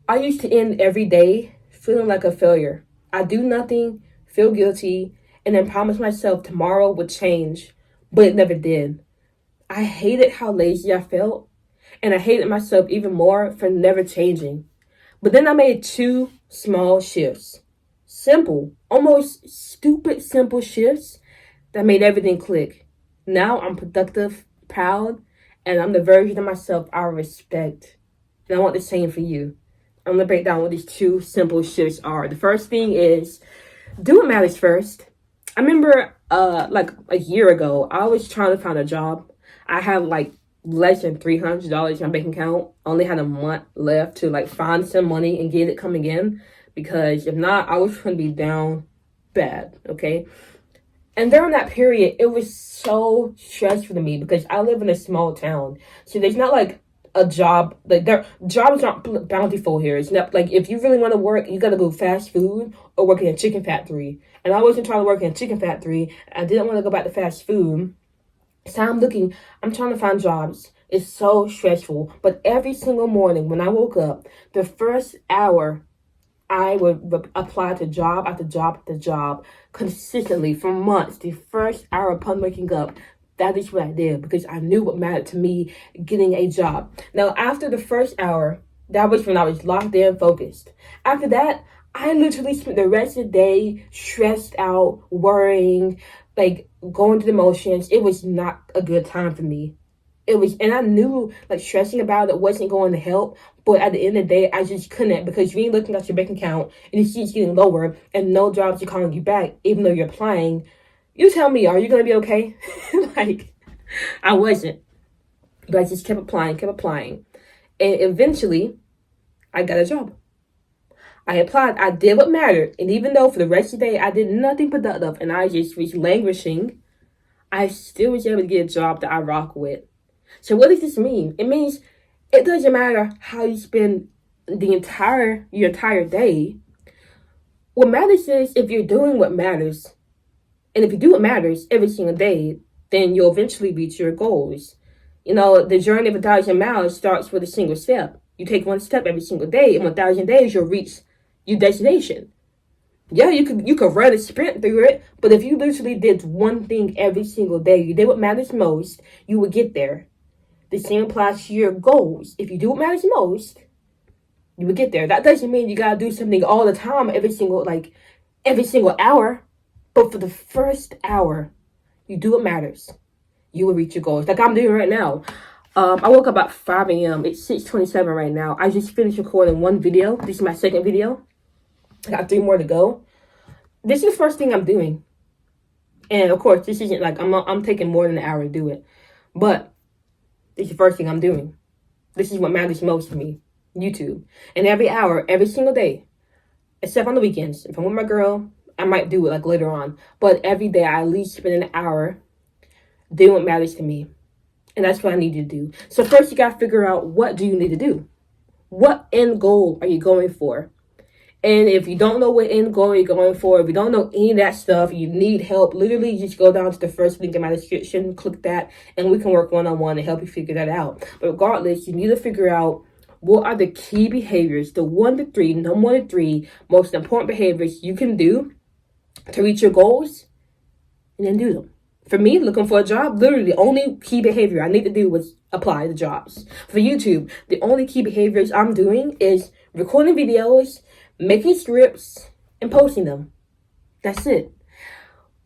I used to end every day feeling like a failure. I do nothing, feel guilty, and then promise myself tomorrow would change, but it never did. I hated how lazy I felt, and I hated myself even more for never changing. But then I made two small shifts. Simple, almost stupid simple shifts that made everything click. Now I'm productive, proud, and I'm the version of myself I respect. And I want the same for you. I'm gonna break down what these two simple shifts are. The first thing is do what matters first. I remember like a year ago, I was trying to find a job. I had like less than $300 in my bank account. Only had a month left to like find some money and get it coming in. Because if not, I was gonna be down bad. Okay. And during that period, it was so stressful to me because I live in a small town. So there's not like a job, like there jobs aren't bountiful here. It's not like if you really want to work, you gotta go fast food or work in a chicken factory. And I wasn't trying to work in a chicken factory. I didn't want to go back to fast food. So I'm trying to find jobs. It's so stressful. But every single morning when I woke up, the first hour I would apply to job after job after job consistently for months. The first hour upon waking up, that is what I did because I knew what mattered to me, getting a job. Now, after the first hour, that was when I was locked in, focused. After that, I literally spent the rest of the day stressed out, worrying, like going through the motions. It was not a good time for me. It was, and I knew like stressing about it wasn't going to help. But at the end of the day, I just couldn't because you ain't looking at your bank account and you see it's getting lower and no jobs are calling you back, even though you're applying. You tell me, are you gonna be okay? Like, I wasn't, but I just kept applying, and eventually, I got a job. I applied. I did what mattered, and even though for the rest of the day I did nothing productive and I just was languishing, I still was able to get a job that I rock with. So what does this mean? It means it doesn't matter how you spend your entire day. What matters is if you're doing what matters. And if you do what matters every single day, then you'll eventually reach your goals. You know, the journey of 1,000 miles starts with a single step. You take one step every single day, in 1,000 days you'll reach your destination. Yeah, you could run a sprint through it, but if you literally did one thing every single day, you did what matters most, you would get there. The same applies to your goals. If you do what matters most, you would get there. That doesn't mean you gotta do something all the time, every single hour. But for the first hour, you do what matters. You will reach your goals. Like I'm doing right now. I woke up at 5 a.m. It's 6:27 right now. I just finished recording one video. This is my second video. I got 3 more to go. This is the first thing I'm doing. And of course, this isn't like I'm taking more than an hour to do it. But it's the first thing I'm doing. This is what matters most to me. YouTube. And every hour, every single day, except on the weekends. If I'm with my girl, I might do it like later on. But every day I at least spend an hour doing what matters to me. And that's what I need to do. So first you gotta figure out, what do you need to do? What end goal are you going for? And if you don't know what end goal you're going for, if you don't know any of that stuff, you need help, literally just go down to the first link in my description, click that, and we can work one-on-one and help you figure that out. But regardless, you need to figure out what are the key behaviors, the 1 to 3, no more than 3, most important behaviors you can do to reach your goals, and then do them. For me, looking for a job, literally the only key behavior I need to do was apply to jobs. For YouTube, the only key behaviors I'm doing is recording videos, making scripts, and posting them. That's it.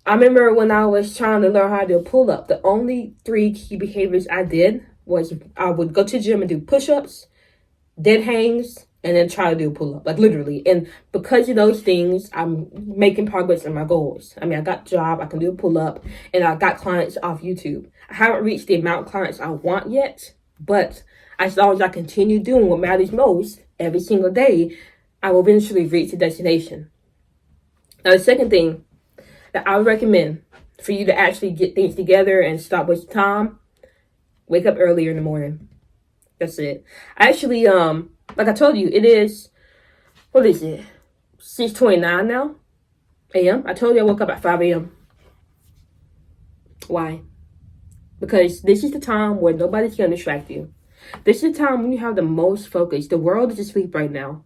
I remember when I was trying to learn how to do a pull-up, the only 3 key behaviors I did was I would go to the gym and do push-ups, dead hangs, and then try to do a pull-up, like literally. And because of those things, I'm making progress in my goals. I mean, I got a job, I can do a pull-up, and I got clients off YouTube. I haven't reached the amount of clients I want yet, but as long as I continue doing what matters most every single day, I will eventually reach the destination. Now, the second thing that I would recommend for you to actually get things together and stop wasting time, wake up earlier in the morning. That's it. Actually, like I told you, it is, what is it? 6:29 now, a.m. I told you I woke up at 5 a.m. Why? Because this is the time where nobody's going to distract you. This is the time when you have the most focus. The world is asleep right now.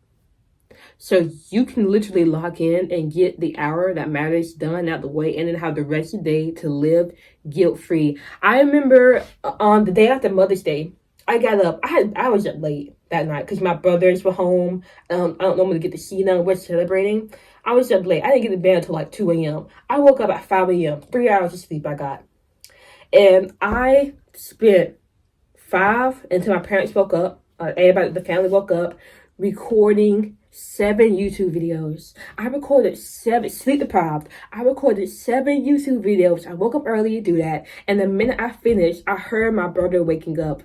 So you can literally lock in and get the hour that matters done out the way, and then have the rest of the day to live guilt-free. I remember on the day after Mother's Day, I got up. I was up late that night because my brothers were home. I don't normally get to see them. We're celebrating. I was up late. I didn't get to bed until like 2 a.m. I woke up at 5 a.m. 3 hours of sleep I got. And I spent 5 until my parents woke up. Everybody, the family woke up, recording 7 YouTube videos. I recorded 7, sleep deprived. I recorded 7 YouTube videos. I woke up early to do that. And the minute I finished, I heard my brother waking up.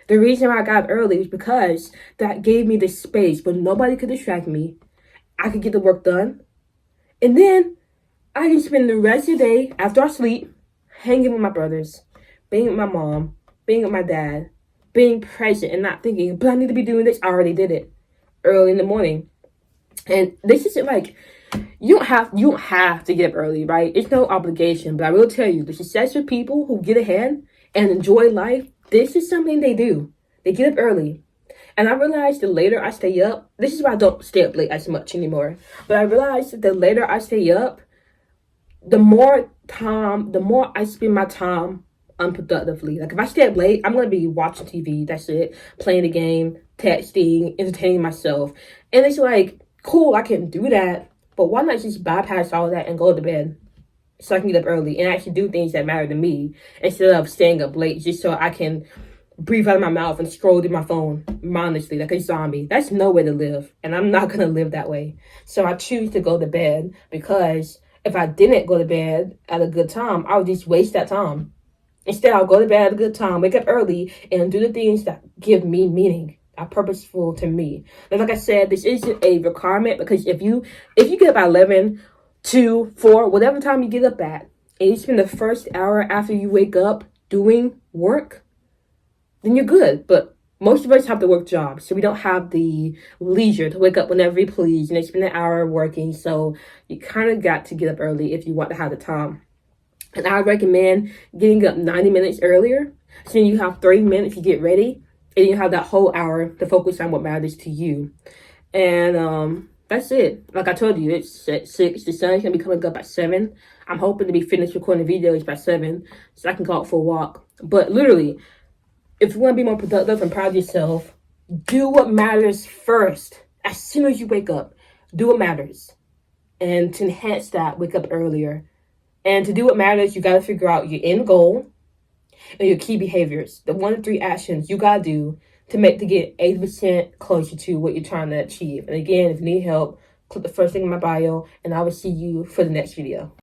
The reason why I got up early was because that gave me the space where nobody could distract me. I could get the work done. And then I can spend the rest of the day after I sleep, hanging with my brothers, being with my mom, being with my dad, being present and not thinking, but I need to be doing this. I already did it early in the morning. And this isn't like, you don't have to get up early, right? It's no obligation. But I will tell you, the successful people who get ahead and enjoy life, this is something they do. They get up early. And I realized the later I stay up, this is why I don't stay up late as much anymore. But I realized that the later I stay up, the more I spend my time unproductively. Like if I stay up late, I'm gonna be watching TV. That's it. Playing the game, texting, entertaining myself. And it's like, cool, I can do that. But why not just bypass all that and go to bed so I can get up early and actually do things that matter to me instead of staying up late just so I can breathe out of my mouth and scroll through my phone mindlessly like a zombie. That's no way to live. And I'm not gonna live that way. So I choose to go to bed because if I didn't go to bed at a good time, I would just waste that time. Instead, I'll go to bed at a good time, wake up early, and do the things that give me meaning, are purposeful to me. And like I said, this isn't a requirement because if you get up at 11, 2, 4, whatever time you get up at, and you spend the first hour after you wake up doing work, then you're good. But most of us have to work jobs, so we don't have the leisure to wake up whenever we please and then spend an hour working. So you kind of got to get up early if you want to have the time. And I recommend getting up 90 minutes earlier, so you have 30 minutes to get ready, and you have that whole hour to focus on what matters to you. And that's it. Like I told you, it's at 6. The sun's going to be coming up at 7. I'm hoping to be finished recording videos by 7, so I can go out for a walk. But literally, if you want to be more productive and proud of yourself, do what matters first. As soon as you wake up, do what matters. And to enhance that, wake up earlier. And to do what matters, you got to figure out your end goal and your key behaviors. The 1 to 3 actions you got to do to get 80% closer to what you're trying to achieve. And again, if you need help, click the first thing in my bio, and I will see you for the next video.